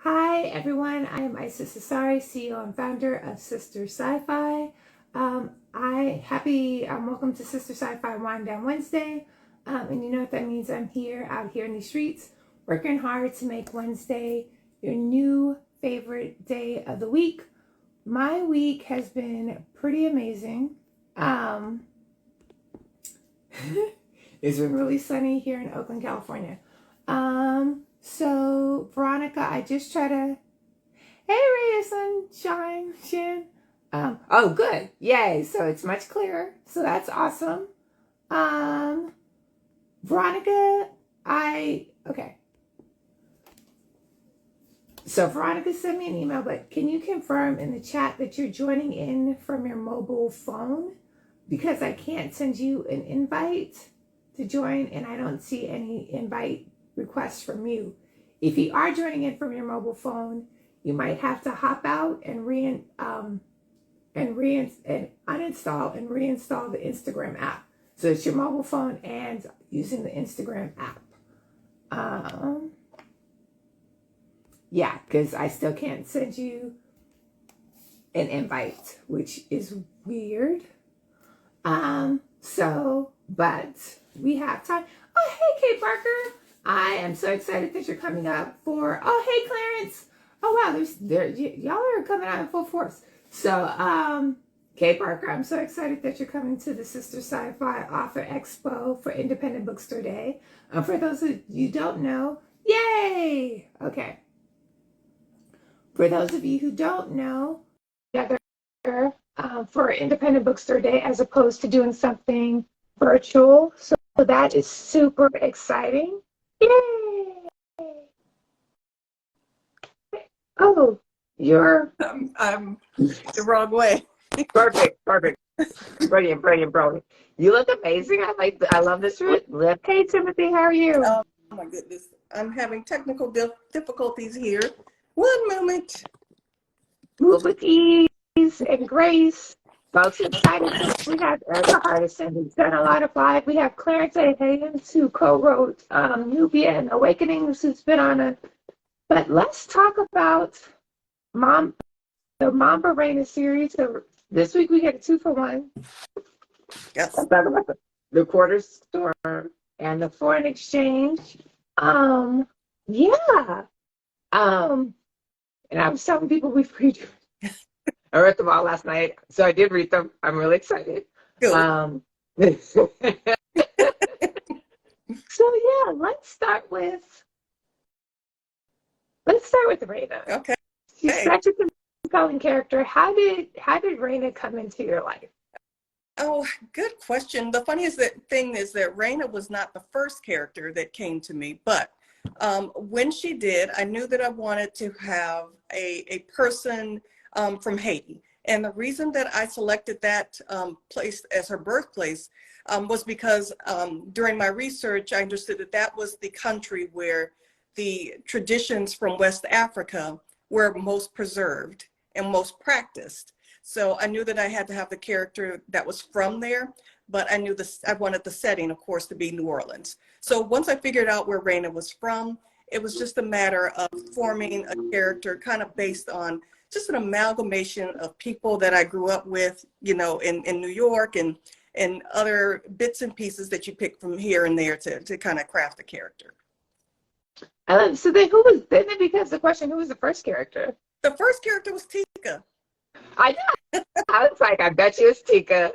Hi everyone, I am Sistah Scifi, CEO and founder of Sistah Scifi. Welcome to Sistah Scifi Wind Down Wednesday. And you know what that means? I'm out here in the streets, working hard to make Wednesday your new favorite day of the week. My week has been pretty amazing. It's been really sunny here in Oakland, California. So Veronica, I just try to, hey ray of sunshine, Shin. Oh good. Yay. So it's much clearer. So that's awesome. Veronica, okay. So Veronica sent me an email, but can you confirm in the chat that you're joining in from your mobile phone? Because I can't send you an invite to join and I don't see any invite requests from you. If you are joining in from your mobile phone, you might have to hop out and uninstall and reinstall the Instagram app. So it's your mobile phone and using the Instagram app. Yeah, because I still can't send you an invite, which is weird. But we have time. Oh, hey, Kate Barker. I am so excited that you're coming up for, oh, hey, Clarence. Oh, wow, y'all are coming out in full force. So, Kate Barker, I'm so excited that you're coming to the Sistah Scifi Author Expo for Independent Bookstore Day. For those of you who don't know, yay! Okay. For those of you who don't know, together for Independent Bookstore Day as opposed to doing something virtual. So that is super exciting. Yay! Oh, you're I'm the wrong way. Perfect. Brilliant. You look amazing. I love this room. Hey, Timothy, how are you? Oh my goodness. I'm having technical difficulties here. One moment. Move with ease and grace. Folks, excited. We have Erica Hardison, who's done a lot of live. We have Clarence A. Higgins, who co-wrote Nubia and Awakenings, who's been on a. But let's talk about the Mambo Reina series. So this week we get a 2-for-1. Yes. Let's talk about the quarter storm and the foreign exchange. Yeah. And I was telling people we've read. I read them all last night, so I did read them. I'm really excited. Good. So yeah, let's start with Reina. Okay. She's such a compelling character. How did Reina come into your life? Oh, good question. The funniest thing is that Reina was not the first character that came to me, but when she did, I knew that I wanted to have a person from Haiti. And the reason that I selected that place as her birthplace was because during my research, I understood that that was the country where the traditions from West Africa were most preserved and most practiced. So I knew that I had to have the character that was from there, but I knew I wanted the setting, of course, to be New Orleans. So once I figured out where Reina was from, it was just a matter of forming a character kind of based on just an amalgamation of people that I grew up with, you know, in New York and other bits and pieces that you pick from here and there to kind of craft a character. So then who becomes the question, who was the first character? The first character was Tika. I know. I was like, I bet you it's Tika.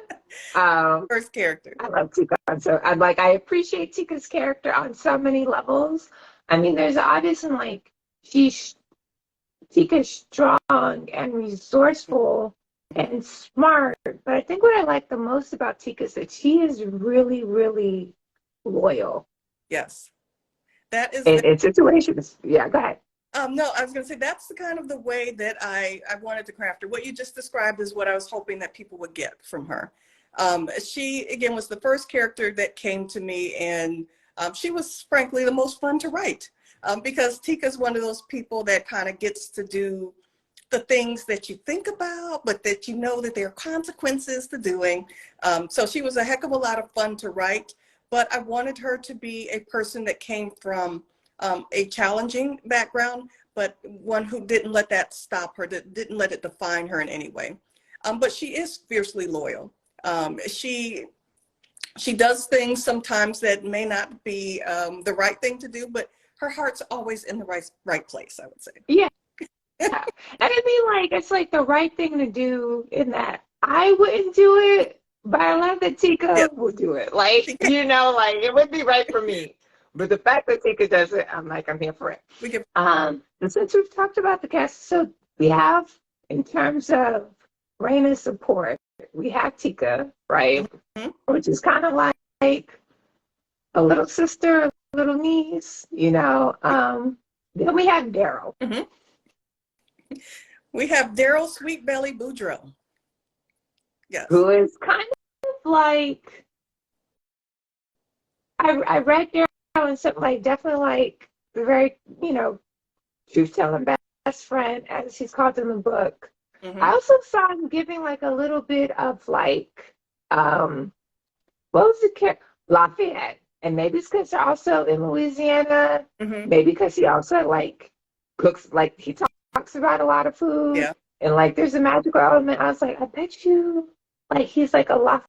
First character. I love Tika. So I appreciate Tika's character on so many levels. I mean, there's obviously Tika's strong and resourceful and smart. But I think what I like the most about Tika is that she is really, really loyal. Yes. That is in situations. Yeah, go ahead. No, I was going to say that's the kind of the way that I wanted to craft her. What you just described is what I was hoping that people would get from her. She, again, was the first character that came to me, and she was, frankly, the most fun to write because Tika's one of those people that kind of gets to do the things that you think about, but that you know that there are consequences to doing. So she was a heck of a lot of fun to write, but I wanted her to be a person that came from a challenging background, but one who didn't let that stop her, that didn't let it define her in any way. But she is fiercely loyal. She does things sometimes that may not be the right thing to do, but her heart's always in the right place, I would say. Yeah. And it'd be like, it's like the right thing to do in that I wouldn't do it, but I love that Tika would do it. Like, you know, like it would be right for me. But the fact that Tika does it, I'm like, I'm here for it. And since we've talked about the cast, so we have, in terms of Reina's support, we have Tika, right? Mm-hmm. Which is kind of like a little sister, a little niece, you know. Then we have Daryl. Mm-hmm. We have Daryl Sweetbelly Boudreaux. Yes. Who is kind of like, I read Daryl and something like, definitely like the very, you know, truth-telling best friend, as he's called in the book. Mm-hmm. I also saw him giving like a little bit of like, what was the character? Lafayette. And maybe it's because they're also in Louisiana. Mm-hmm. Maybe because he also like cooks, like he talks about a lot of food. Yeah. And like there's a magical element. I was like, I bet you, like he's like a lot.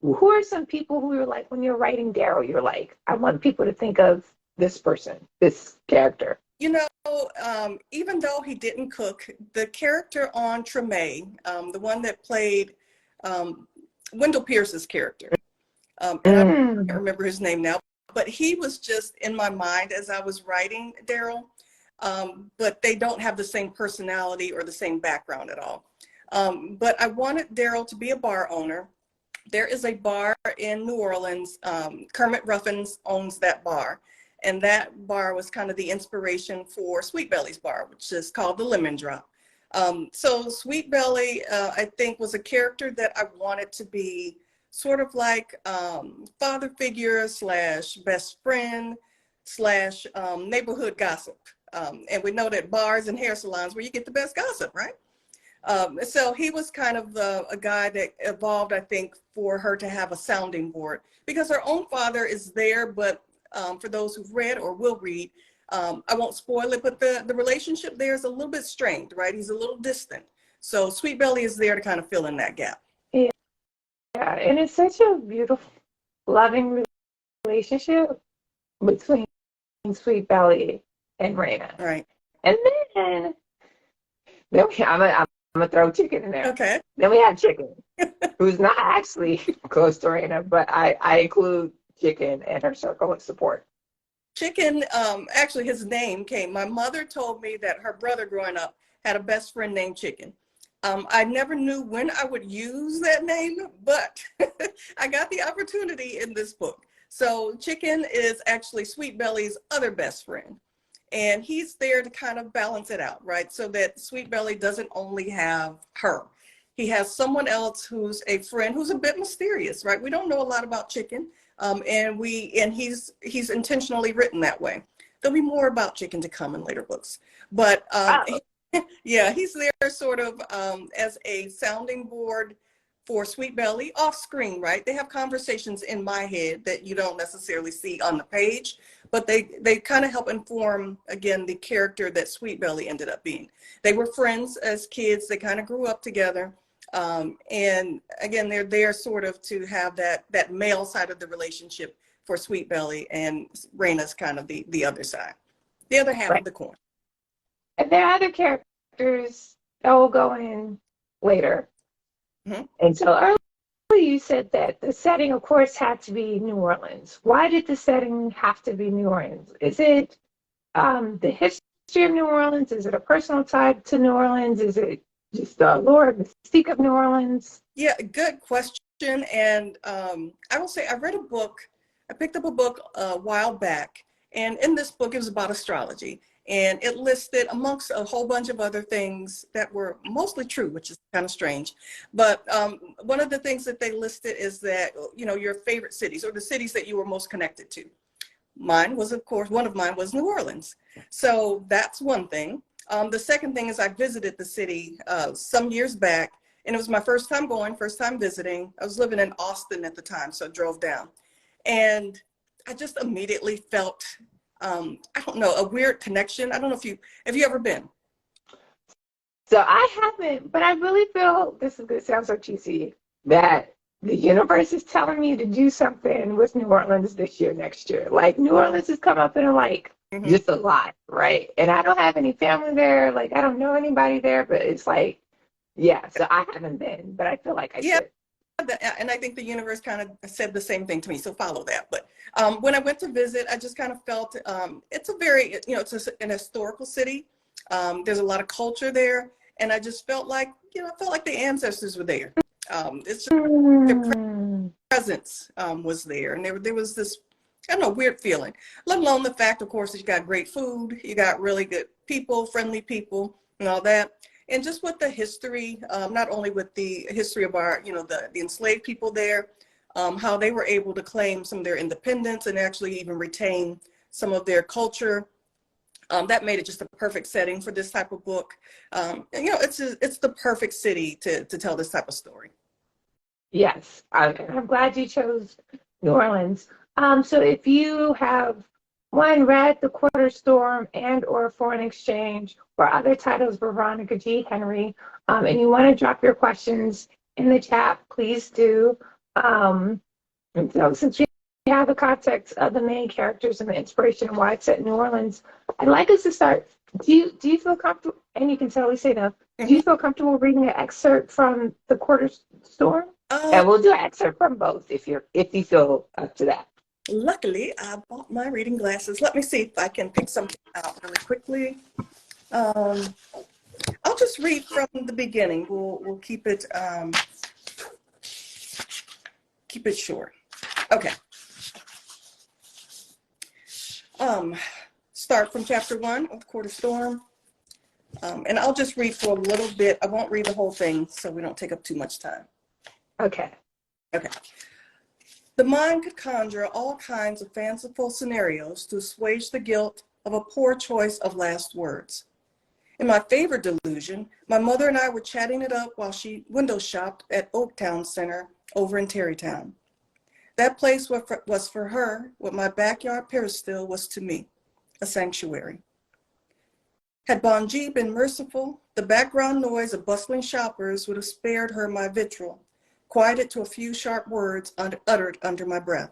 Who are some people who are like, when you're writing Daryl, you're like, I want people to think of this person, this character. You know, even though he didn't cook, the character on Treme, the one that played Wendell Pierce's character, and I can't remember his name now, but he was just in my mind as I was writing Daryl, but they don't have the same personality or the same background at all. But I wanted Daryl to be a bar owner. There is a bar in New Orleans. Kermit Ruffins owns that bar. And that bar was kind of the inspiration for Sweetbelly's bar, which is called the Lemon Drop. So Sweetbelly, I think, was a character that I wanted to be sort of like father figure / best friend / neighborhood gossip. And we know that bars and hair salons where you get the best gossip, right? So he was kind of a guy that evolved, I think, for her to have a sounding board, because her own father is there, but for those who've read or will read, I won't spoil it, but the relationship there is a little bit strained, right? He's a little distant. So Sweetbelly is there to kind of fill in that gap. Yeah, and it's such a beautiful, loving relationship between Sweetbelly and Reina. Right. And then I'm gonna throw Chicken in there. Okay. Then we have Chicken, who's not actually close to Reina, but I include Chicken and her circle of support. Chicken, actually his name came, my mother told me that her brother growing up had a best friend named Chicken. I never knew when I would use that name, but I got the opportunity in this book. So Chicken is actually Sweetbelly's other best friend. And he's there to kind of balance it out, right? So that Sweetbelly doesn't only have her. He has someone else who's a friend who's a bit mysterious, right? We don't know a lot about Chicken. And he's intentionally written that way. There'll be more about Chicken to come in later books. But yeah, he's there sort of as a sounding board for Sweetbelly off screen, right? They have conversations in my head that you don't necessarily see on the page, but they kind of help inform, again, the character that Sweetbelly ended up being. They were friends as kids. They kind of grew up together. And again, they're there sort of to have that male side of the relationship for Sweetbelly, and Reina's kind of the other side, the other half of the coin. And there are other characters that will go in later. Mm-hmm. And so earlier you said that the setting, of course, had to be New Orleans. Why did the setting have to be New Orleans? Is it the history of New Orleans? Is it a personal tie to New Orleans? Is it just the lore, mystique of New Orleans? Yeah, good question. And I will say I read a book. I picked up a book a while back. And in this book, it was about astrology. And it listed, amongst a whole bunch of other things that were mostly true, which is kind of strange. But one of the things that they listed is that, you know, your favorite cities or the cities that you were most connected to. Mine was, of course, one of mine was New Orleans. So that's one thing. The second thing is I visited the city some years back, and it was my first time going, first time visiting. I was living in Austin at the time, so I drove down. And I just immediately felt I don't know, a weird connection. I don't know if have you ever been? So I haven't, but I really feel, this is going to sound so cheesy, that the universe is telling me to do something with New Orleans this year, next year. Like, New Orleans has come up in like just a lot, right? And I don't have any family there. Like, I don't know anybody there, but it's like, yeah. So I haven't been, but I feel like I should. And I think the universe kind of said the same thing to me, so follow that. But when I went to visit, I just kind of felt it's a very, it's an historical city. There's a lot of culture there. And I just felt like, I felt like the ancestors were there. It's just their presence was there. And there was this, I don't know, weird feeling. Let alone the fact, of course, that you got great food, you got really good people, friendly people, and all that. And just with the history, not only with the history of our, the enslaved people there, how they were able to claim some of their independence and actually even retain some of their culture. That made it just a perfect setting for this type of book. And, it's the perfect city to tell this type of story. Yes, I'm glad you chose New Orleans. So if you have read The Quarter Storm and or Foreign Exchange or other titles for Veronica G. Henry, and you want to drop your questions in the chat, please do. And so since we have the context of the main characters and the inspiration and why it's set in New Orleans, I'd like us to start. Do you feel comfortable? And you can totally say no. Do you feel comfortable reading an excerpt from The Quarter Storm? And we'll do an excerpt from both if you feel up to that. Luckily, I bought my reading glasses. Let me see if I can pick something out really quickly. I'll just read from the beginning. We'll keep it short. Okay. Start from chapter 1 of The Quarter Storm. And I'll just read for a little bit. I won't read the whole thing so we don't take up too much time. Okay. The mind could conjure all kinds of fanciful scenarios to assuage the guilt of a poor choice of last words. In my favorite delusion, my mother and I were chatting it up while she window shopped at Oaktown Center over in Terrytown. That place was for her what my backyard peristyle was to me, a sanctuary. Had Vangie been merciful, the background noise of bustling shoppers would have spared her my vitriol, quieted to a few sharp words uttered under my breath.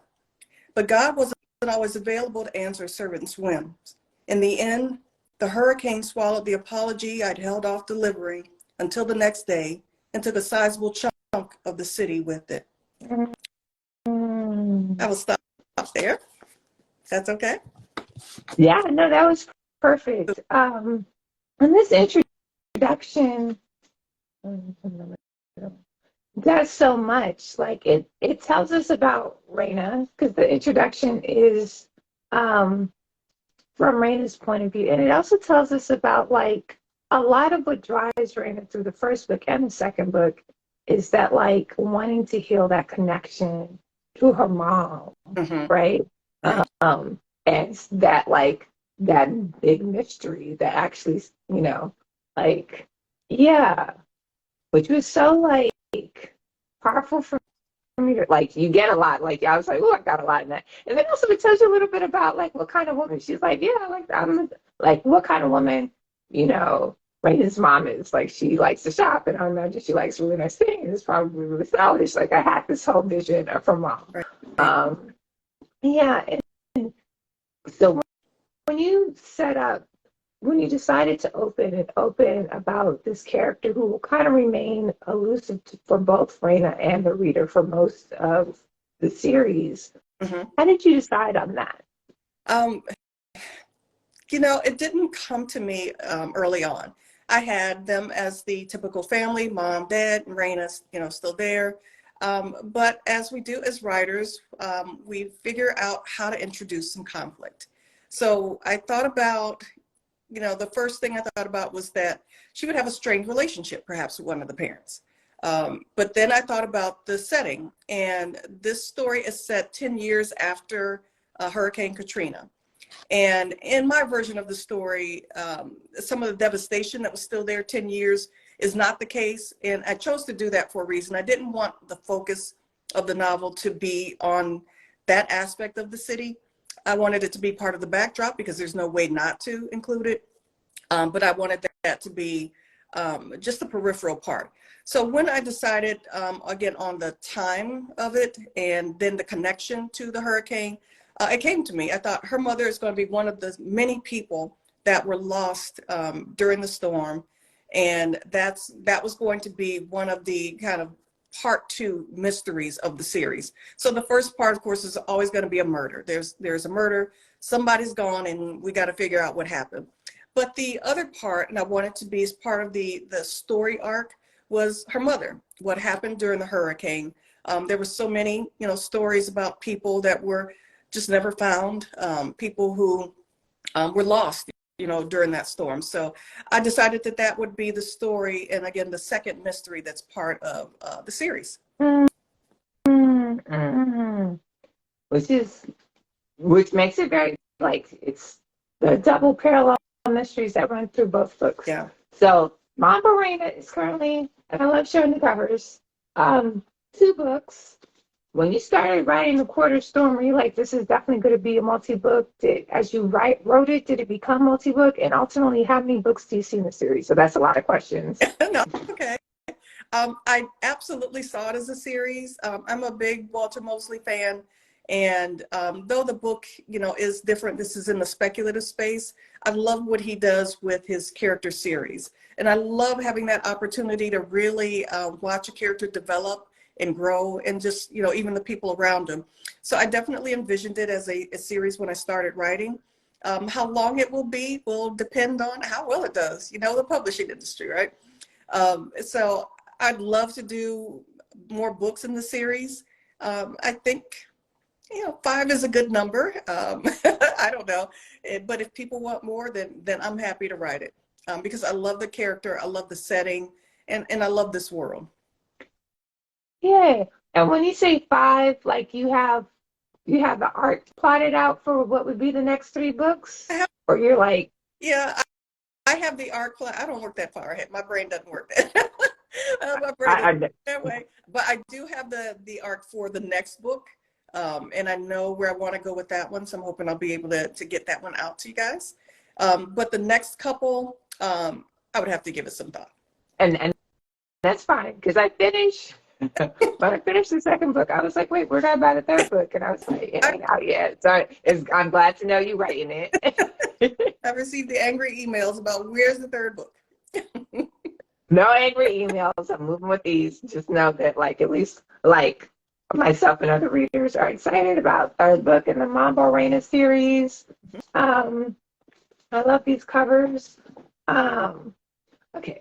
But God wasn't always available to answer a servant's whims. In the end, the hurricane swallowed the apology I'd held off delivering until the next day and took a sizable chunk of the city with it. I will stop there. That's okay? Yeah, no, that was perfect. And this introduction does so much. Like it tells us about Reina, because the introduction is from Reina's point of view. And it also tells us about like a lot of what drives Reina through the first book and the second book is that like wanting to heal that connection to her mom, right? And that like that big mystery that actually, like, yeah, which was so like powerful for me to like, you get a lot. Like, I was like, oh, I got a lot in that. And then also it tells you a little bit about like what kind of woman she's like, yeah, like I'm like what kind of woman, Raina's mom is. Like, she likes to shop, and I imagine she likes really nice things. It's probably really stylish. Like, I had this whole vision of her mom. Yeah. And so when you decided to open about this character who will kind of remain elusive for both Reina and the reader for most of the series, how did you decide on that? It didn't come to me early on. I had them as the typical family, mom, dad, and Reina, still there. But as we do as writers, we figure out how to introduce some conflict. So I thought about, the first thing I thought about was that she would have a strained relationship, perhaps with one of the parents. But then I thought about the setting, and this story is set 10 years after Hurricane Katrina. And in my version of the story, some of the devastation that was still there 10 years is not the case. And I chose to do that for a reason. I didn't want the focus of the novel to be on that aspect of the city. I wanted it to be part of the backdrop because there's no way not to include it. But I wanted that to be just the peripheral part. So when I decided, again, on the time of it and then the connection to the hurricane, it came to me. I thought her mother is going to be one of the many people that were lost during the storm. And that was going to be one of the kind of part 2 mysteries of the series. So the first part, of course, is always going to be a murder. There's a murder, somebody's gone, and we got to figure out what happened. But the other part, and I wanted to be as part of the story arc, was her mother, what happened during the hurricane. There were so many, stories about people that were just never found, people who were lost, during that storm. So I decided that would be the story, and again, the second mystery that's part of the series. Mm-hmm. Which makes it very, it's the double parallel mysteries that run through both books. Yeah. So Mambo Reina is currently, and I love showing the covers, 2 books. When you started writing The Quarter Storm, were you like, this is definitely going to be a multi-book? As you wrote it, did it become multi-book? And ultimately, how many books do you see in the series? So that's a lot of questions. No, okay. I absolutely saw it as a series. I'm a big Walter Mosley fan. And though the book, is different, this is in the speculative space, I love what he does with his character series. And I love having that opportunity to really watch a character develop and grow, and just, even the people around him. So I definitely envisioned it as a series when I started writing. How long it will be will depend on how well it does, the publishing industry, right? So I'd love to do more books in the series. I think 5 is a good number. I don't know, but if people want more, then I'm happy to write it, because I love the character, I love the setting, and I love this world. Yeah. And when you say 5, you have the art plotted out for what would be the next 3 books? Or you're like... Yeah, I have the art plot. I don't work that far ahead. My brain doesn't work that. My brain doesn't that way. But I do have the art for the next book. And I know where I want to go with that one. So I'm hoping I'll be able to get that one out to you guys. But the next couple, I would have to give it some thought. And that's fine, because when I finished the second book, I was like, wait, where did I buy the third book? And I was like, it ain't out yet. So I'm glad to know you're writing it. I've received the angry emails about where's the third book. No angry emails. I'm moving with these. Just know that, at least, myself and other readers are excited about third book in the Mambo Reina series. I love these covers. Okay,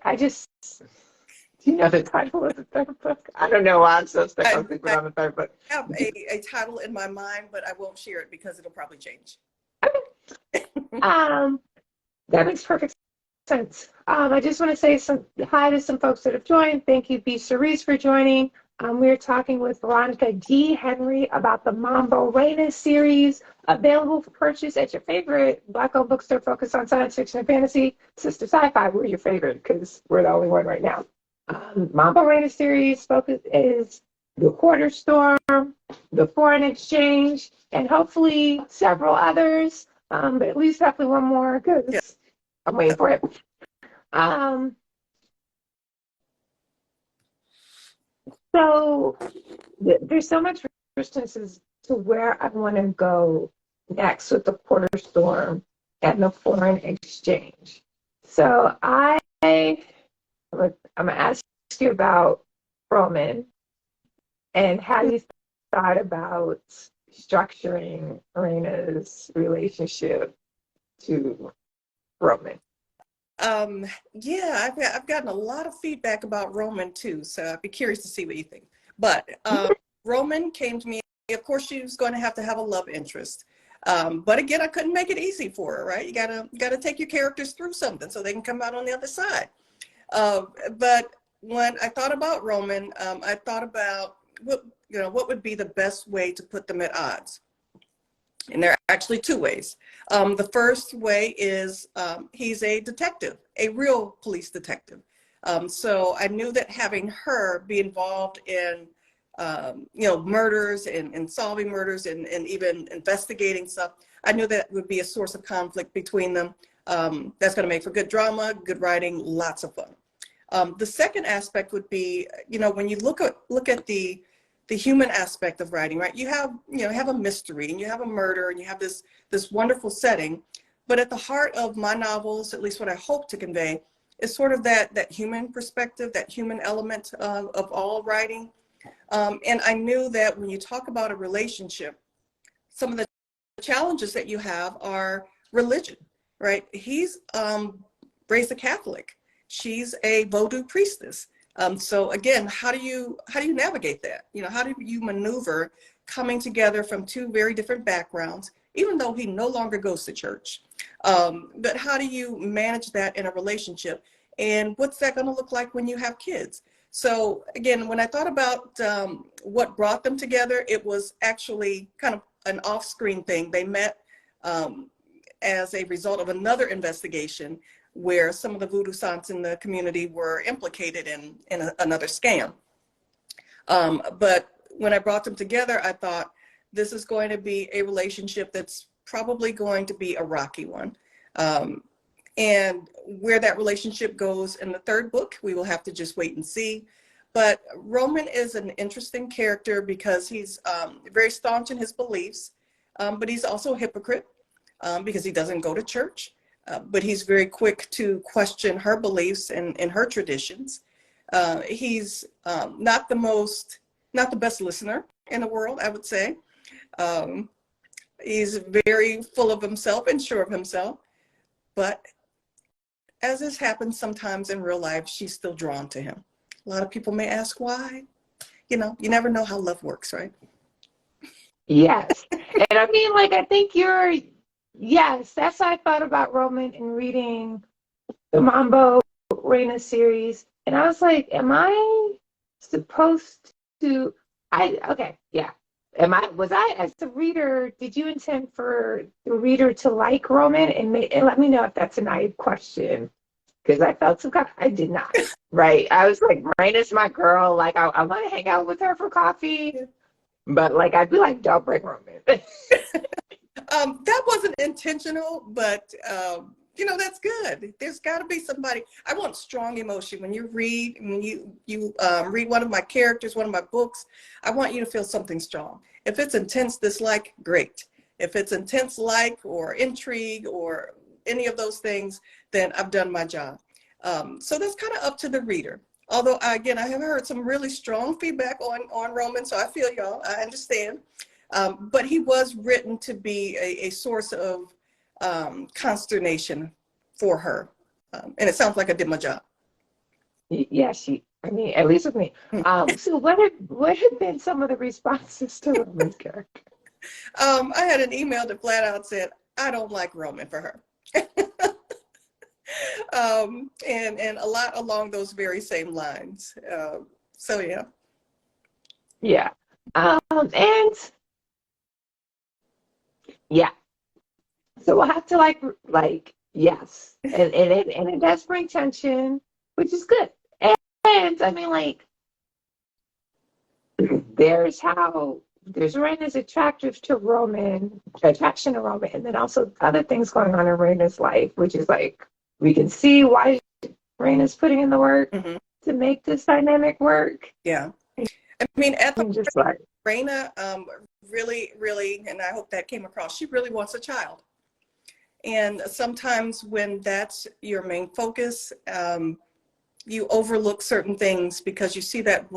do you know the title of the third book? I don't know why I'm so stuck on thinking on the third book. I have a title in my mind, but I won't share it because it'll probably change. That makes perfect sense. I just want to say hi to some folks that have joined. Thank you, B. Cerise, for joining. We're talking with Veronica G. Henry about the Mambo Reina series, available for purchase at your favorite Black-owned bookstore focused on science fiction and fantasy. Sistah Scifi, we're your favorite because we're the only one right now. Mambo Reina series focus is The Quarter Storm, The Foreign Exchange, and hopefully several others, but at least definitely one more, because I'm waiting for it. So there's so much resistance as to where I want to go next with The Quarter Storm and The Foreign Exchange. So I'm going to ask you about Roman and how you thought about structuring relationship to Roman. Yeah, I've gotten a lot of feedback about Roman too, so I'd be curious to see what you think. But Roman came to me. Of course, she was going to have a love interest. But again, I couldn't make it easy for her, right? You gotta take your characters through something so they can come out on the other side. But when I thought about Roman, I thought about what would be the best way to put them at odds. And there are actually 2 ways. The first way is he's a detective, a real police detective. So I knew that having her be involved in murders and solving murders and even investigating stuff. I knew that would be a source of conflict between them. That's going to make for good drama, good writing, lots of fun. The second aspect would be, when you look at the human aspect of writing, right? You have a mystery and you have a murder and you have this wonderful setting, but at the heart of my novels, at least what I hope to convey, is sort of that human perspective, that human element of all writing. And I knew that when you talk about a relationship, some of the challenges that you have are religion, right? He's raised a Catholic. She's a Vodou priestess. So again, how do you navigate that? How do you maneuver coming together from two very different backgrounds, even though he no longer goes to church? But how do you manage that in a relationship? And what's that going to look like when you have kids? So again, when I thought about what brought them together, it was actually kind of an off-screen thing. They met as a result of another investigation where some of the vodouisants in the community were implicated in another scam. But when I brought them together, I thought this is going to be a relationship that's probably going to be a rocky one. And where that relationship goes in the third book, we will have to just wait and see. But Roman is an interesting character because he's very staunch in his beliefs, but he's also a hypocrite because he doesn't go to church. But he's very quick to question her beliefs and her traditions. He's not the best listener in the world, I would say. He's very full of himself and sure of himself. But as this happens sometimes in real life, she's still drawn to him. A lot of people may ask why. You never know how love works, right? Yes. And I mean, I think yes, that's how I thought about Roman in reading the Mambo Reina series. And I was like, am I supposed to, yeah. Was I, as the reader, did you intend for the reader to like Roman? And let me know if that's a naive question. Because I felt I did not, right? I was like, Reina's my girl. I want to hang out with her for coffee. But I'd be like, don't bring Roman. That wasn't intentional, but that's good. There's got to be somebody. I want strong emotion when you read. When you read one of my characters, one of my books, I want you to feel something strong. If it's intense dislike, great. If it's intense like or intrigue or any of those things, then I've done my job. So that's kind of up to the reader. Although I have heard some really strong feedback on Roman, so I feel y'all. I understand. But he was written to be a source of consternation for her. And it sounds like I did my job. Yeah, at least with me. So what have been some of the responses to Roman's character? I had an email that flat out said, I don't like Roman for her. And a lot along those very same lines. So yeah. Yeah. And yeah. So we'll have to yes. And it does bring tension, which is good. And I mean there's Reina's attraction to Roman, and then also other things going on in Reina's life, which is we can see why Reina's putting in the work to make this dynamic work. Yeah. I mean, at the just Reina really, really, and I hope that came across, she really wants a child. And sometimes when that's your main focus, you overlook certain things because you see that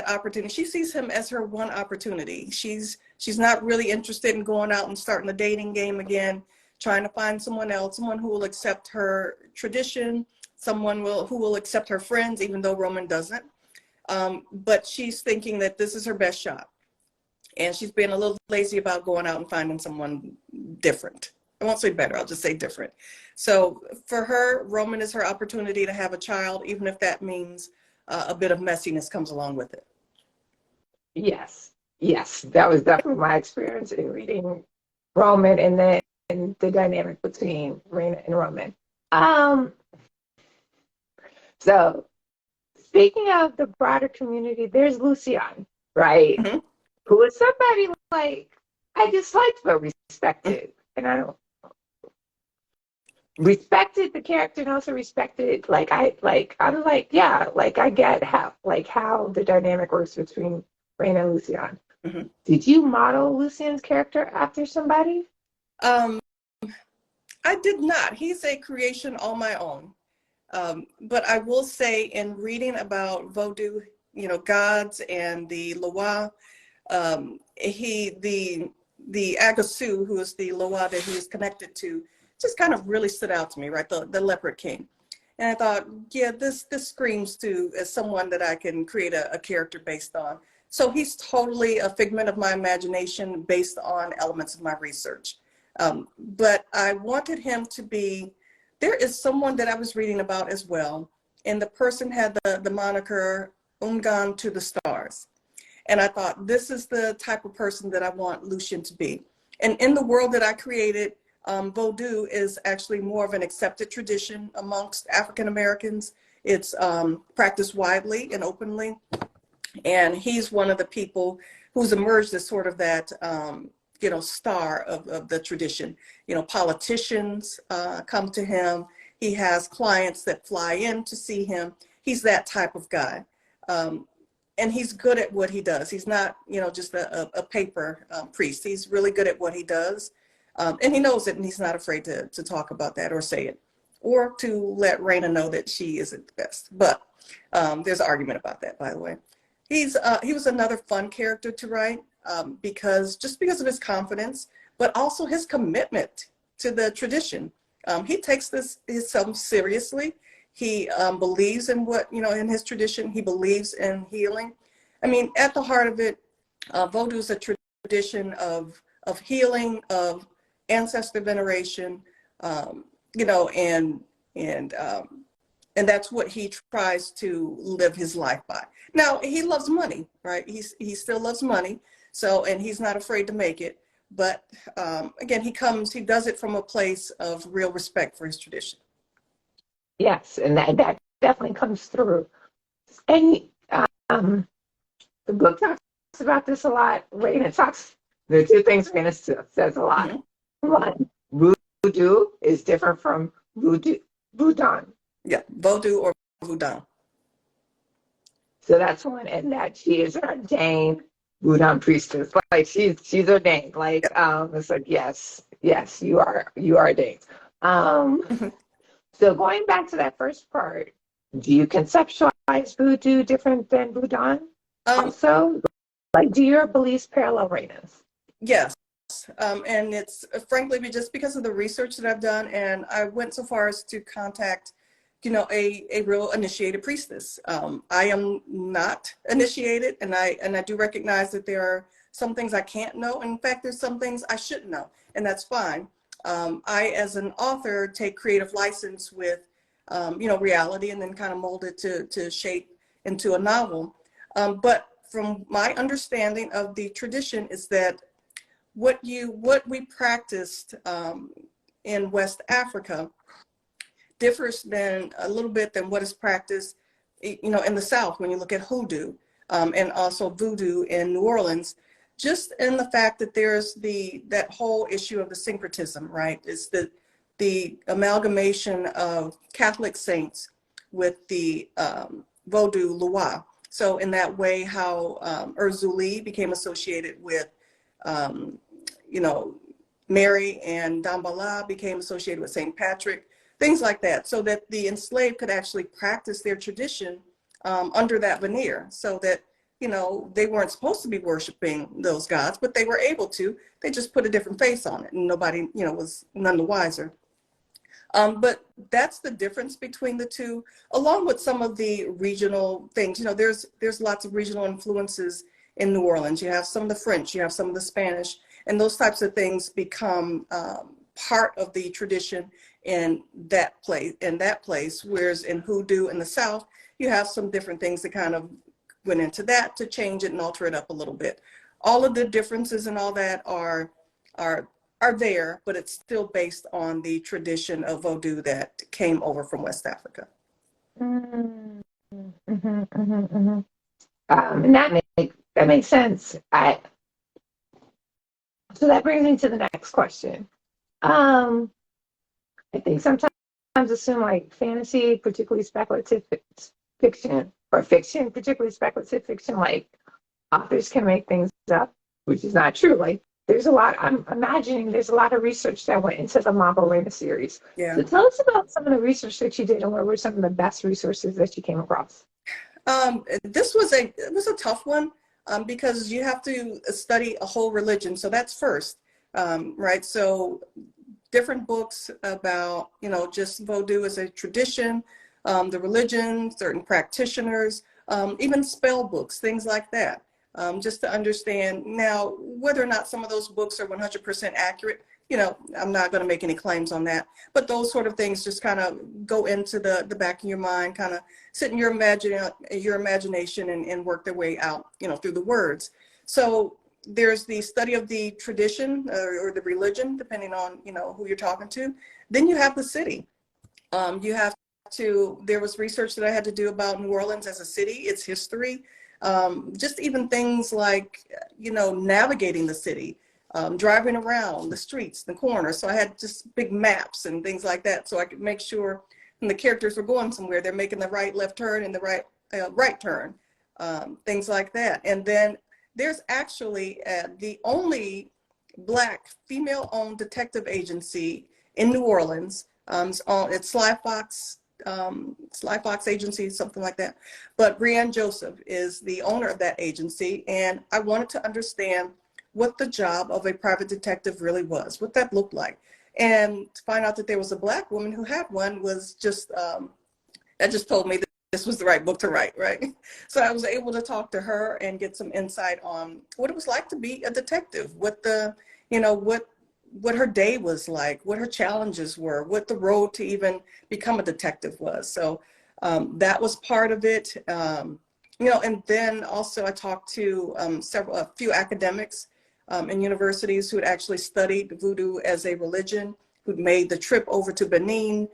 opportunity. She sees him as her one opportunity. She's not really interested in going out and starting the dating game again, trying to find someone else, someone who will accept her tradition, who will accept her friends, even though Roman doesn't. But she's thinking that this is her best shot. And she's being a little lazy about going out and finding someone different. I won't say better, I'll just say different. So for her, Roman is her opportunity to have a child, even if that means a bit of messiness comes along with it. Yes, that was definitely my experience in reading Roman and then the dynamic between Reina and Roman. So speaking of the broader community, there's Lucian, right? Mhm. Who is somebody like I disliked but respected. And I don't respected the character and also respected I'm like, yeah, like I get how the dynamic works between Reina and Lucian. Mhm. Did you model Lucian's character after somebody? Um, I did not. He's a creation all my own. But I will say, in reading about Vodou, gods and the Loa, the Agasu, who is the Loa that he is connected to, just kind of really stood out to me, right? The leopard king. And I thought, yeah, this screams to as someone that I can create a character based on. So he's totally a figment of my imagination based on elements of my research. But I wanted him to be, there is someone that I was reading about as well, and the person had the moniker Ungan to the stars. And I thought, this is the type of person that I want Lucian to be. And in the world that I created, Vodou is actually more of an accepted tradition amongst African Americans. It's practiced widely and openly. And he's one of the people who's emerged as sort of that, star of the tradition. Politicians come to him. He has clients that fly in to see him. He's that type of guy. And he's good at what he does. He's not, just a paper priest. He's really good at what he does. And he knows it, and he's not afraid to talk about that or say it, or to let Reina know that she isn't the best. But there's an argument about that, by the way. He was another fun character to write because of his confidence, but also his commitment to the tradition. He takes himself seriously. He believes in in his tradition. He believes in healing. I mean, at the heart of it, Vodou is a tradition of healing, of ancestor veneration, and and that's what he tries to live his life by. Now, he loves money, right? He still loves money, and he's not afraid to make it. But again, he does it from a place of real respect for his tradition. Yes, and that definitely comes through. And the book talks about this a lot. Reina talks. There are two things Reina says a lot. Mm-hmm. One, voodoo is different from voodoo. Yeah, Vodou or Vodou. So that's one, and that she is an ordained Vodou priestess. Like she's ordained. Like it's like yes, you are ordained. So going back to that first part, do you conceptualize voodoo different than Vodou? Also, like, do your beliefs parallel Reina's? Yes. And it's frankly just because of the research that I've done, and I went so far as to contact, a real initiated priestess. I am not initiated, and I do recognize that there are some things I can't know. In fact, there's some things I shouldn't know, and that's fine. I, as an author, take creative license with, reality, and then kind of mold it to shape into a novel. But from my understanding of the tradition is that what we practiced in West Africa differs a little bit than what is practiced, in the South when you look at hoodoo and also voodoo in New Orleans. Just in the fact that there's that whole issue of the syncretism, right? It's the amalgamation of Catholic saints with the Vodou Loa. So in that way, how Urzuli became associated with Mary, and Dambala became associated with St. Patrick, things like that, so that the enslaved could actually practice their tradition under that veneer, so that, they weren't supposed to be worshiping those gods, but they were able to. They just put a different face on it, and nobody, was none the wiser. But that's the difference between the two, along with some of the regional things. There's lots of regional influences in New Orleans. You have some of the French, you have some of the Spanish, and those types of things become part of the tradition in that place. Whereas in hoodoo in the South, you have some different things that kind of went into that to change it and alter it up a little bit. All of the differences and all that are there, but it's still based on the tradition of Vodou that came over from West Africa. And that makes sense. So that brings me to the next question. Um, I think sometimes assume like fantasy, particularly speculative fiction, or fiction, particularly speculative fiction, like authors can make things up, which is not true. Like there's a lot. I'm imagining there's a lot of research that went into the Mambo Reina series. Yeah. So tell us about some of the research that you did and what were some of the best resources that you came across. This was a tough one because you have to study a whole religion. So that's first, right? So different books about, just Vodou as a tradition, the religion, certain practitioners, even spell books, things like that, just to understand. Now, whether or not some of those books are 100% accurate, I'm not going to make any claims on that, but those sort of things just kind of go into the back of your mind, kind of sit in your imagination and work their way out, through the words. So there's the study of the tradition or the religion, depending on, who you're talking to. Then you have the city. There was research that I had to do about New Orleans as a city, its history, just even things like, navigating the city, driving around the streets, the corners. So I had just big maps and things like that, so I could make sure when the characters were going somewhere, they're making the right left turn and the right turn, things like that. And then there's actually the only Black female-owned detective agency in New Orleans. It's Sly Fox Agency, something like that. But Brianne Joseph is the owner of that agency, and I wanted to understand what the job of a private detective really was, what that looked like. And to find out that there was a Black woman who had one was just, that just told me that this was the right book to write, right? So I was able to talk to her and get some insight on what it was like to be a detective, what her day was like, what her challenges were, what the road to even become a detective was. So that was part of it. And then also I talked to a few academics in universities who had actually studied voodoo as a religion, who'd made the trip over to Benin.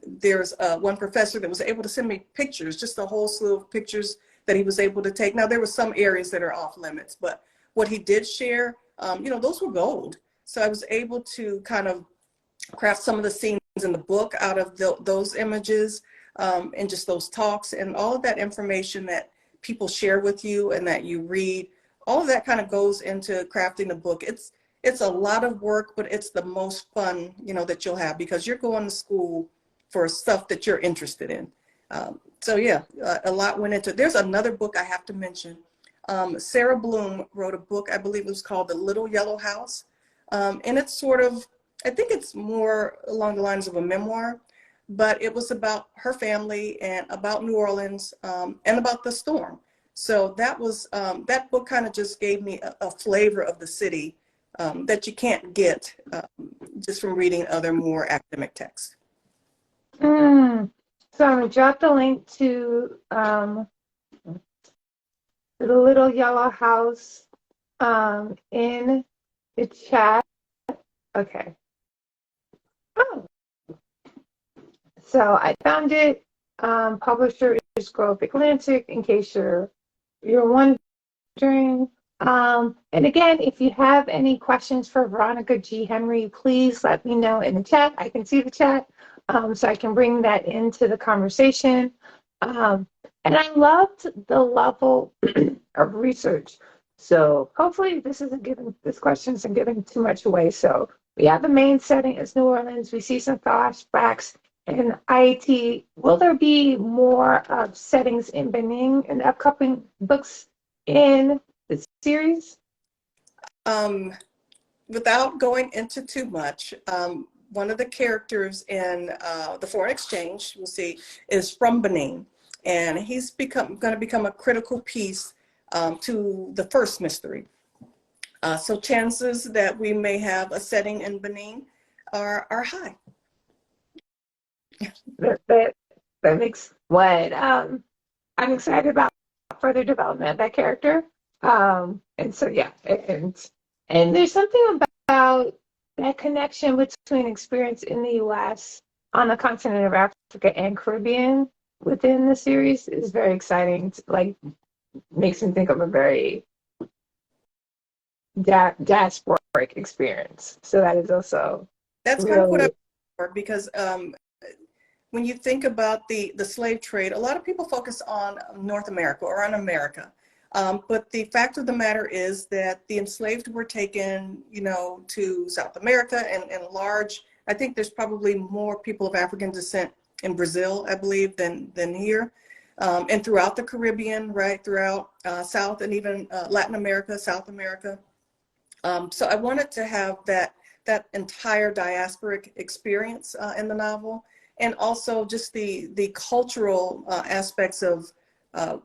There's one professor that was able to send me pictures, just a whole slew of pictures that he was able to take. Now, there were some areas that are off limits, but what he did share, those were gold. So I was able to kind of craft some of the scenes in the book out of those images and just those talks, and all of that information that people share with you and that you read. All of that kind of goes into crafting the book. It's a lot of work, but it's the most fun, that you'll have, because you're going to school for stuff that you're interested in. So yeah, a lot went into it. There's another book I have to mention. Sarah Bloom wrote a book, I believe it was called The Little Yellow House. And it's sort of, I think it's more along the lines of a memoir, but it was about her family and about New Orleans and about the storm. So that was, that book kind of just gave me a flavor of the city that you can't get just from reading other more academic texts. So I'm going to drop the link to the Little Yellow House in the chat. Okay. Oh. So I found it. Publisher is Grove Atlantic, in case you're wondering. And again, if you have any questions for Veronica G. Henry, please let me know in the chat. I can see the chat, so I can bring that into the conversation. And I loved the level of research. So hopefully this question isn't giving too much away. So we have the main setting is New Orleans. We see some flashbacks in Haiti. Will there be more of settings in Benin in the upcoming books in the series? Without going into too much, one of the characters in the Foreign Exchange, we'll see, is from Benin, and he's going to become a critical piece to the first mystery. So chances that we may have a setting in Benin are high. That makes what I'm excited about further development of that character. And so yeah, and there's something about that connection between experience in the U.S. on the continent of Africa and Caribbean within the series is very exciting. Like, makes me think of a very diasporic experience. So that is also That's kind of what I'm really, for, because when you think about the slave trade, a lot of people focus on North America or on America. But the fact of the matter is that the enslaved were taken, you know, to South America and large. I think there's probably more people of African descent in Brazil, I believe, than here. And throughout the Caribbean, right, throughout South and even Latin America, South America. So I wanted to have that entire diasporic experience in the novel, and also just the cultural aspects of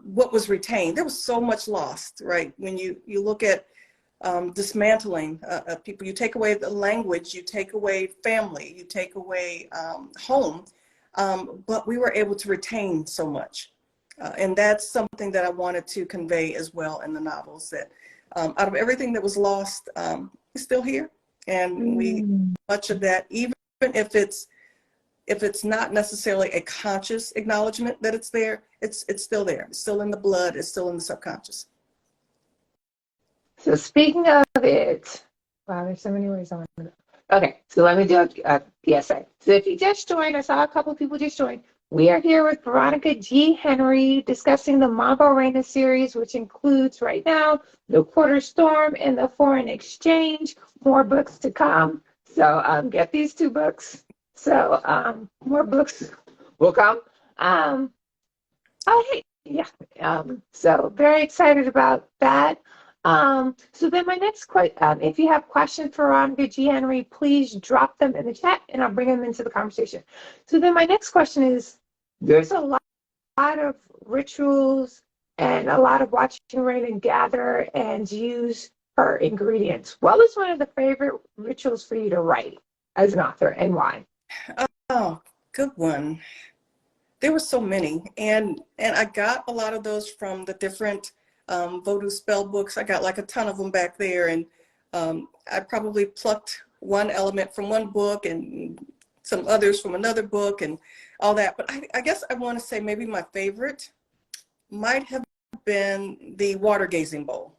what was retained. There was so much lost, right? When you look at dismantling people, you take away the language, you take away family, you take away home, but we were able to retain so much. And that's something that I wanted to convey as well in the novels, that out of everything that was lost, is still here. And we, much of that, even if it's not necessarily a conscious acknowledgement that it's there, it's still there. It's still in the blood. It's still in the subconscious. so speaking of it, wow, there's so many ways I want to. Okay, so let me do a PSA. So if you just joined, I saw a couple of people just joined. We are here with Veronica G. Henry discussing the Mambo Reina series, which includes right now The Quarter Storm and The Foreign Exchange. More books to come. So get these 2 books. So more books will come. Oh, hey, yeah. So very excited about that. So then my next question, if you have questions for Veronica G. Henry, please drop them in the chat and I'll bring them into the conversation. So then my next question is, there's a lot of rituals and a lot of watching Reina gather and use her ingredients. What was one of the favorite rituals for you to write as an author, and why? Oh, good one. There were so many, and I got a lot of those from the different Vodou spell books. I got like a ton of them back there, and I probably plucked one element from one book and some others from another book and all that. But I guess I want to say maybe my favorite might have been the water gazing bowl.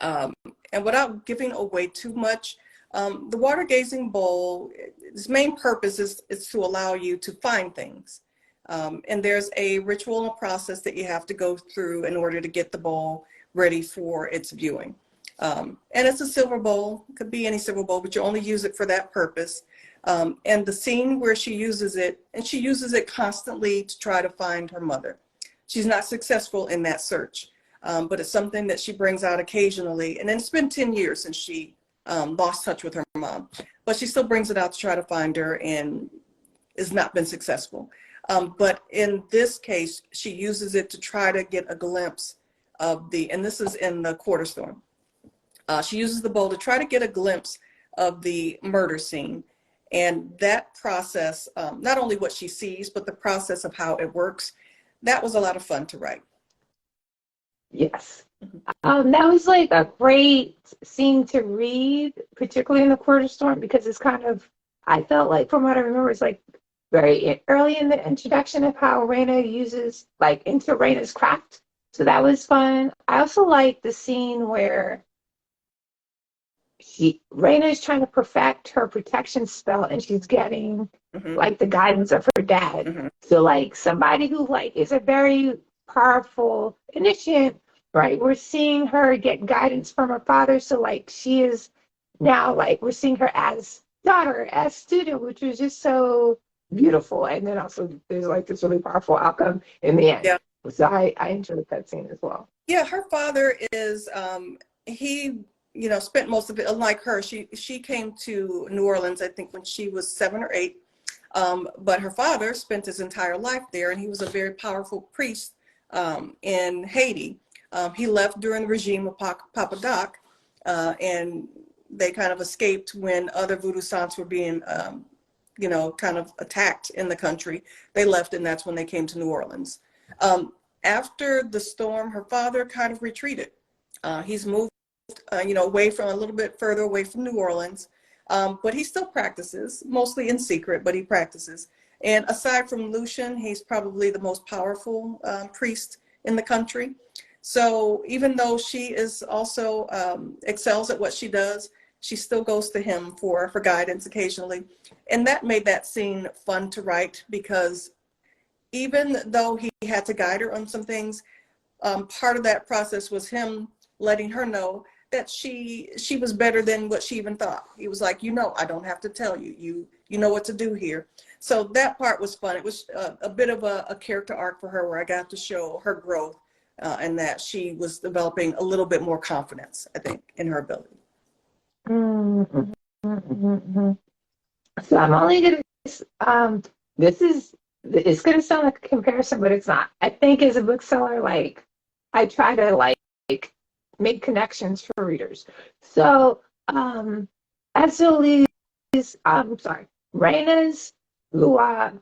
And without giving away too much, the water gazing bowl, its main purpose is to allow you to find things. And there's a ritual and a process that you have to go through in order to get the bowl ready for its viewing. And it's a silver bowl, it could be any silver bowl, but you only use it for that purpose. And the scene where she uses it, and she uses it constantly to try to find her mother. She's not successful in that search, but it's something that she brings out occasionally. And then it's been 10 years since she lost touch with her mom, but she still brings it out to try to find her and has not been successful. But in this case, she uses it to try to get a glimpse of and this is in The Quarter Storm. She uses the bowl to try to get a glimpse of the murder scene. And that process, not only what she sees, but the process of how it works, that was a lot of fun to write. Yes. That was like a great scene to read, particularly in The Quarter Storm, because it's kind of, I felt like, from what I remember, it's like very early in the introduction of how Reina uses, like, into Reina's craft. So that was fun. I also like the scene where Reina is trying to perfect her protection spell, and she's getting like the guidance of her dad. So like somebody who like is a very powerful initiate, right? We're seeing her get guidance from her father. So like she is now like we're seeing her as daughter, as student, which was just so beautiful. And then also there's like this really powerful outcome in the end. Yeah. So I enjoyed that scene as well. Yeah, her father is he spent most of it, unlike her, she came to New Orleans, I think, when she was 7 or 8. But her father spent his entire life there, and he was a very powerful priest in Haiti. He left during the regime of Papa Doc, and they kind of escaped when other vodouisants were being, kind of attacked in the country. They left, and that's when they came to New Orleans. After the storm, her father kind of retreated. He's moved away from a little bit further away from New Orleans, but he still practices, mostly in secret, but he practices. And aside from Lucian, he's probably the most powerful priest in the country. So even though she is also excels at what she does, she still goes to him for guidance occasionally. And that made that scene fun to write, because even though he had to guide her on some things, part of that process was him letting her know that she was better than what she even thought. He was like, I don't have to tell you. You know what to do here. So that part was fun. It was a bit of a character arc for her, where I got to show her growth and that she was developing a little bit more confidence, I think, in her ability. Mm-hmm. Mm-hmm. So I'm only going to, it's going to sound like a comparison, but it's not. I think as a bookseller, like, I try to make connections for readers. So, I'm sorry, Reina's Lua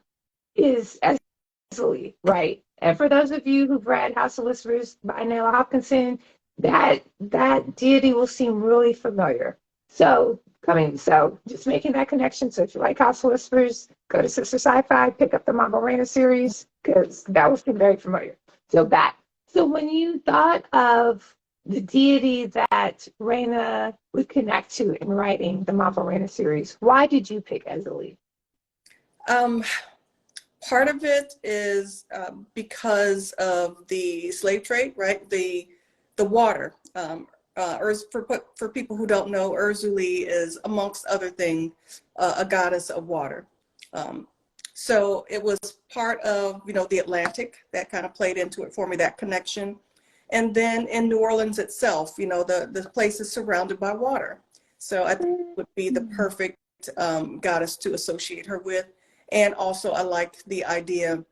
is Evangeline, right? And for those of you who've read House of Whispers by Nella Hopkinson, that deity will seem really familiar. So just making that connection. So if you like House of Whispers, go to Sistah Scifi, pick up the Mambo Reina series, because that will seem very familiar. So when you thought of the deity that Reina would connect to in writing the Mambo Reina series, why did you pick Evangeline? Part of it is because of the slave trade, right? The water. For people who don't know, Erzuli is, amongst other things, a goddess of water. So it was part of, the Atlantic that kind of played into it for me, that connection. And then in New Orleans itself, the place is surrounded by water. So I think it would be the perfect goddess to associate her with. And also I liked the idea,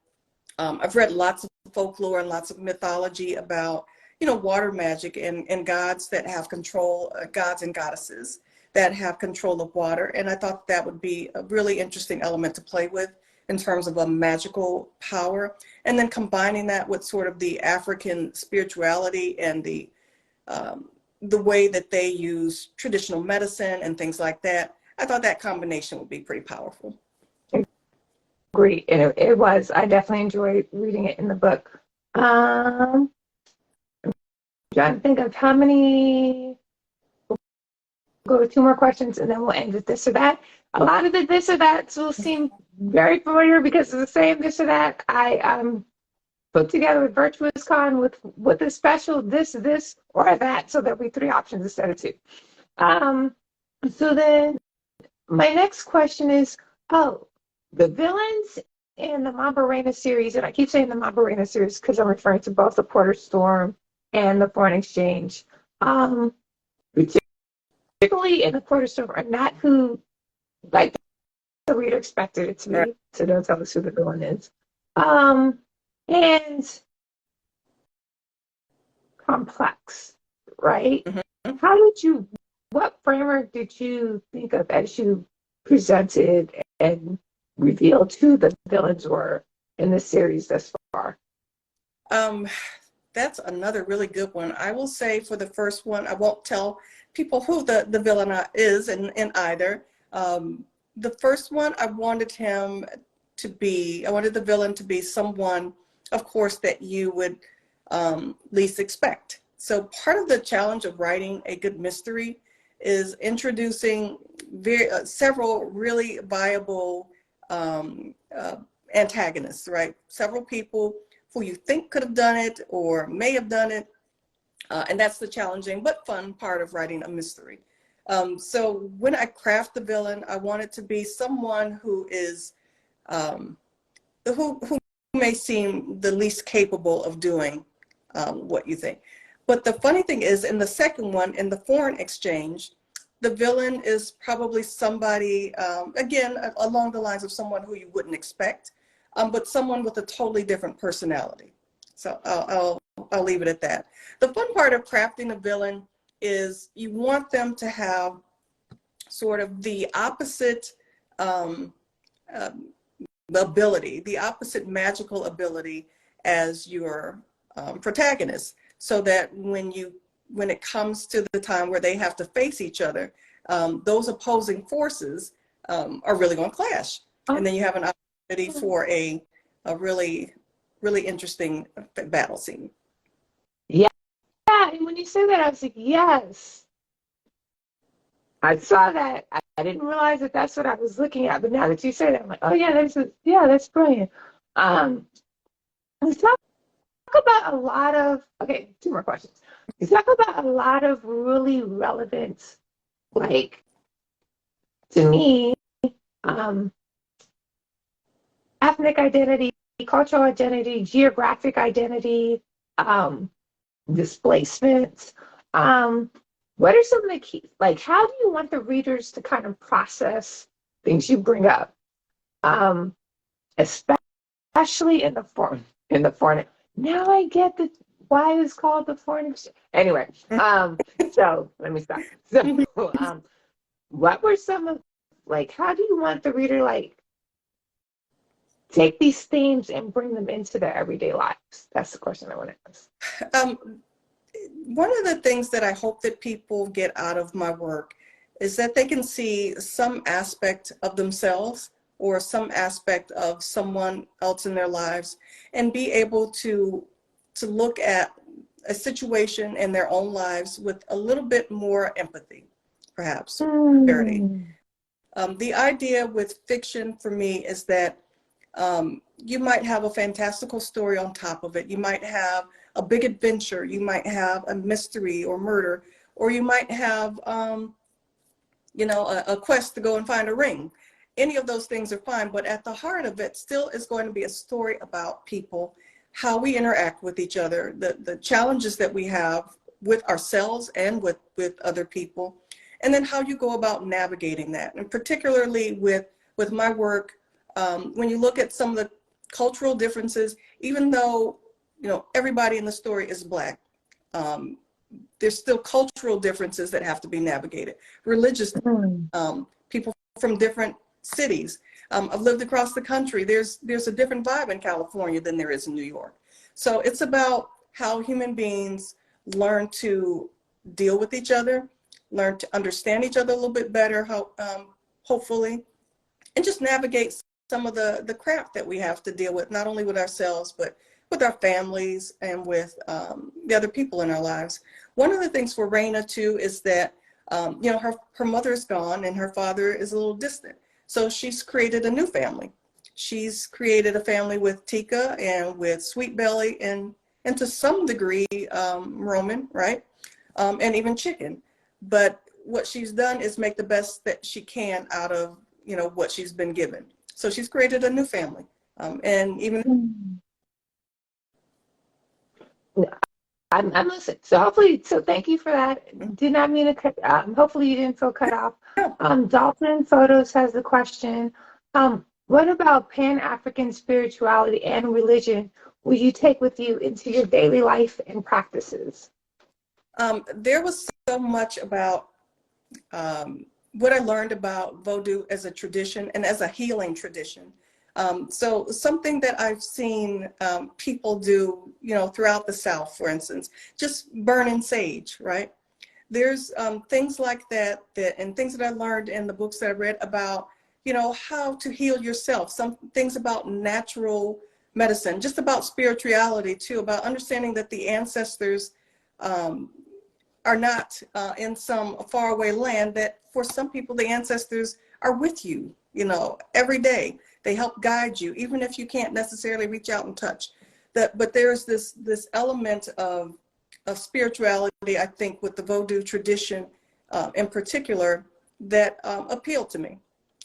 I've read lots of folklore and lots of mythology about, water magic and gods that have control, gods and goddesses that have control of water. And I thought that would be a really interesting element to play with in terms of a magical power. And then combining that with sort of the African spirituality and the way that they use traditional medicine and things like that. I thought that combination would be pretty powerful. Great. It was. I definitely enjoyed reading it in the book. I'm trying to think of how many. We'll go with two more questions and then we'll end with this or that. A lot of the this or that's will seem very familiar because of the same this or that I put together with Virtuous Con with a special this, or that. So there'll be three options instead of two. So then my next question is, the villains in the Mambo Reina series, and I keep saying the Mambo Reina series because I'm referring to both the Porter Storm and the Foreign Exchange, particularly in the Porter Storm, are not who, like, the reader expected it to be. Right. So don't tell us who the villain is. And complex, right? Mm-hmm. What framework did you think of as you presented and revealed who the villains were in the series thus far? That's another really good one. I will say for the first one, I won't tell people who the villain is in either. The first one, I wanted the villain to be someone, of course, that you would least expect. So part of the challenge of writing a good mystery is introducing several really viable antagonists, right? Several people who you think could have done it or may have done it. And that's the challenging but fun part of writing a mystery. So when I craft the villain, I want it to be someone who is, who may seem the least capable of doing what you think. But the funny thing is, in the second one, in the Foreign Exchange, the villain is probably somebody, again, along the lines of someone who you wouldn't expect, but someone with a totally different personality. So I'll leave it at that. The fun part of crafting a villain is you want them to have sort of the opposite ability, the opposite magical ability as your protagonist, so that when it comes to the time where they have to face each other, those opposing forces are really going to clash. And then you have an ready for a really, really interesting battle scene. Yeah, and when you say that, I was like, yes. I saw that. I didn't realize that that's what I was looking at, but now that you say that, I'm like, oh yeah, that's brilliant. Let's talk about a lot of, okay, two more questions. Let's talk about a lot of really relevant, like, to me, um, ethnic identity, cultural identity, geographic identity, um, displacement. Um, what are some of the key, like, how do you want the readers to kind of process things you bring up? Especially in the foreign. Now I get why it's called the foreign exchange. Anyway, so let me stop. So, what were some of, like, how do you want the reader, like, take these themes and bring them into their everyday lives? That's the question I want to ask. One of the things that I hope that people get out of my work is that they can see some aspect of themselves or some aspect of someone else in their lives and be able to look at a situation in their own lives with a little bit more empathy, perhaps, clarity. The idea with fiction for me is that you might have a fantastical story on top of it. You might have a big adventure. You might have a mystery or murder, or you might have, a quest to go and find a ring. Any of those things are fine, but at the heart of it still is going to be a story about people, how we interact with each other, the challenges that we have with ourselves and with other people, and then how you go about navigating that. And particularly with my work, when you look at some of the cultural differences, even though everybody in the story is Black, there's still cultural differences that have to be navigated. Religious, people from different cities. I've lived across the country. There's a different vibe in California than there is in New York. So it's about how human beings learn to deal with each other, learn to understand each other a little bit better, hopefully, and just navigate some of the crap that we have to deal with, not only with ourselves, but with our families and with the other people in our lives. One of the things for Reina too is that her mother is gone and her father is a little distant. So she's created a new family. She's created a family with Tika and with Sweet Belly and to some degree Roman, right? And even Chicken. But what she's done is make the best that she can out of what she's been given. So she's created a new family. And even I'm listening. So thank you for that. Did not mean to cut. Hopefully you didn't feel cut off. Dalton Photos has the question. What about Pan-African spirituality and religion will you take with you into your daily life and practices? There was so much about what I learned about Vodou as a tradition and as a healing tradition. So something that I've seen people do, throughout the South, for instance, just burning sage, right? There's things like that and things that I learned in the books that I read about, how to heal yourself, some things about natural medicine, just about spirituality too, about understanding that the ancestors are not in some faraway land, that for some people, the ancestors are with you, every day. They help guide you, even if you can't necessarily reach out and touch. But there's this element of spirituality, I think, with the Vodou tradition in particular, that appealed to me.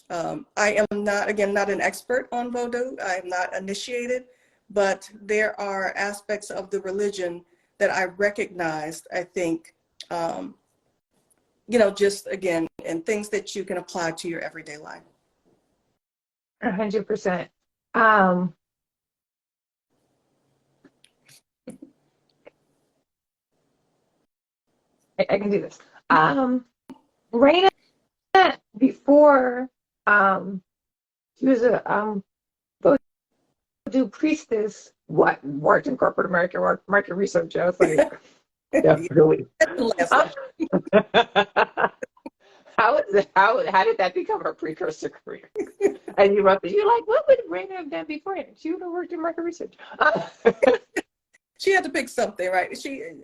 I am not an expert on Vodou. I am not initiated, but there are aspects of the religion that I recognized, I think, just again, and things that you can apply to your everyday life. 100%. I can do this. Reina, before she was a Vodou priestess, worked in corporate America, worked market research. I was like, definitely. how is it? How did that become her precursor career? And you wrote, you're like, what would Reina have done before him? She would have worked in market research. She had to pick something, right?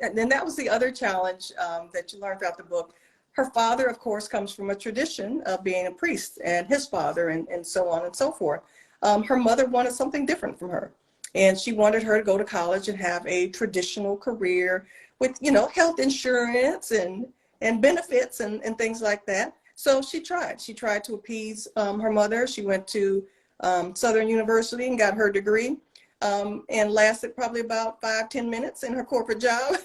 And then that was the other challenge that you learned throughout the book. Her father, of course, comes from a tradition of being a priest, and his father, and so on and so forth. Her mother wanted something different from her, and she wanted her to go to college and have a traditional career with, health insurance and benefits and things like that. So she tried. She tried to appease her mother. She went to Southern University and got her degree. And lasted probably about 5-10 minutes in her corporate job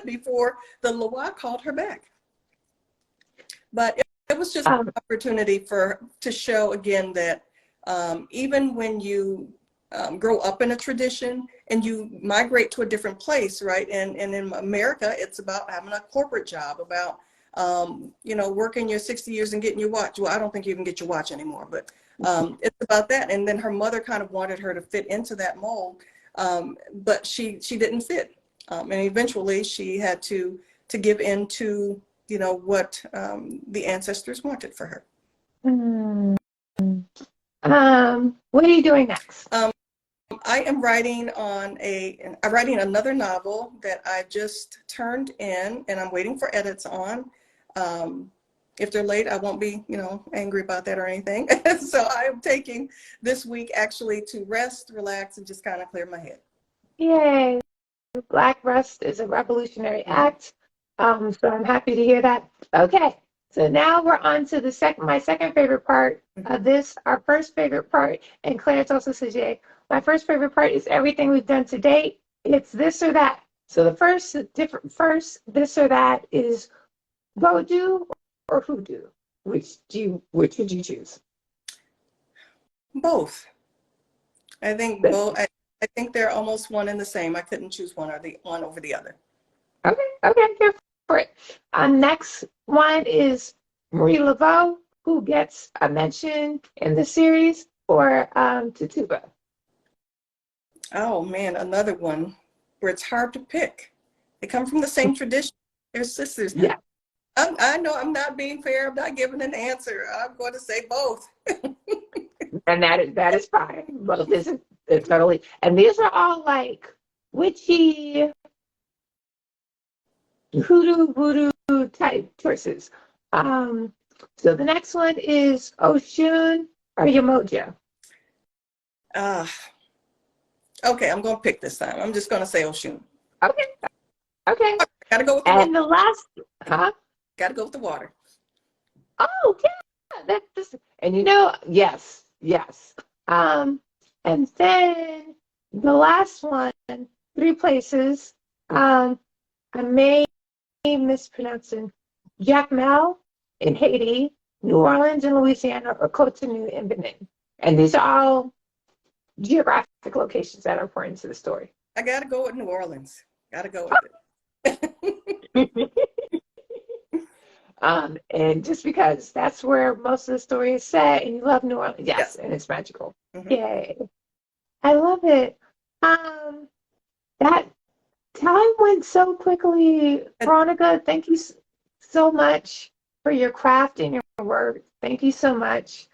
before the loi called her back. But it was just an opportunity to show again that even when you grow up in a tradition and you migrate to a different place, right? And in America, it's about having a corporate job, about working your 60 years and getting your watch. Well, I don't think you can get your watch anymore, but it's about that. And then her mother kind of wanted her to fit into that mold, but she didn't fit. And eventually she had to give in to, what the ancestors wanted for her. What are you doing next? I am writing another novel that I just turned in, and I'm waiting for edits on. If they're late, I won't be, angry about that or anything. So I am taking this week actually to rest, relax, and just kind of clear my head. Yay. Black rest is a revolutionary act. So I'm happy to hear that. Okay. So now we're on to my second favorite part of this, our first favorite part. And Clarence also says, yay. My first favorite part is everything we've done to date. It's this or that. So the first this or that is Vodou or hoodoo. Which would you choose? Both. I think both. I think they're almost one and the same. I couldn't choose one over the other. Okay, here for it. Next one is Marie Laveau, who gets a mention in the series, or Tituba. Oh man, another one where it's hard to pick. They come from the same tradition. They're sisters. Yeah. I know I'm not being fair. I'm not giving an answer. I'm going to say both. And that is fine. Both isn't totally. And these are all like witchy, hoodoo, voodoo type choices. So the next one is Oshun or Yamoja. Okay, I'm going to pick this time. I'm just going to say Oshun. Okay. Gotta go with the and water. the last, Gotta go with the water. Oh, yeah. That's just, and yes. And then the last one, 3 places. I may mispronouncing Jacmel in Haiti, New Orleans in Louisiana, or Cotonou in Benin. And these are all geographic locations that are important to the story. I gotta go with New Orleans. Gotta go with it. And just because that's where most of the story is set, and you love New Orleans, yes. And it's magical. Mm-hmm. Yay! I love it. That time went so quickly. Veronica, thank you so much for your craft and your work. Thank you so much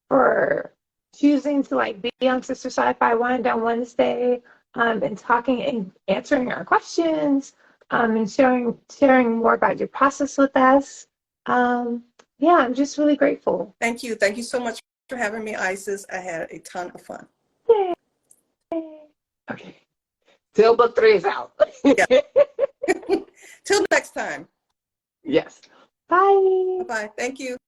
for choosing to be on Sistah Sci-Fi Wind on Wednesday, and talking and answering our questions, and sharing more about your process with us. I'm just really grateful. Thank you. Thank you so much for having me, Isis. I had a ton of fun. Yay. Okay. Till book 3 is out. Till next time. Yes. Bye. Bye-bye. Thank you.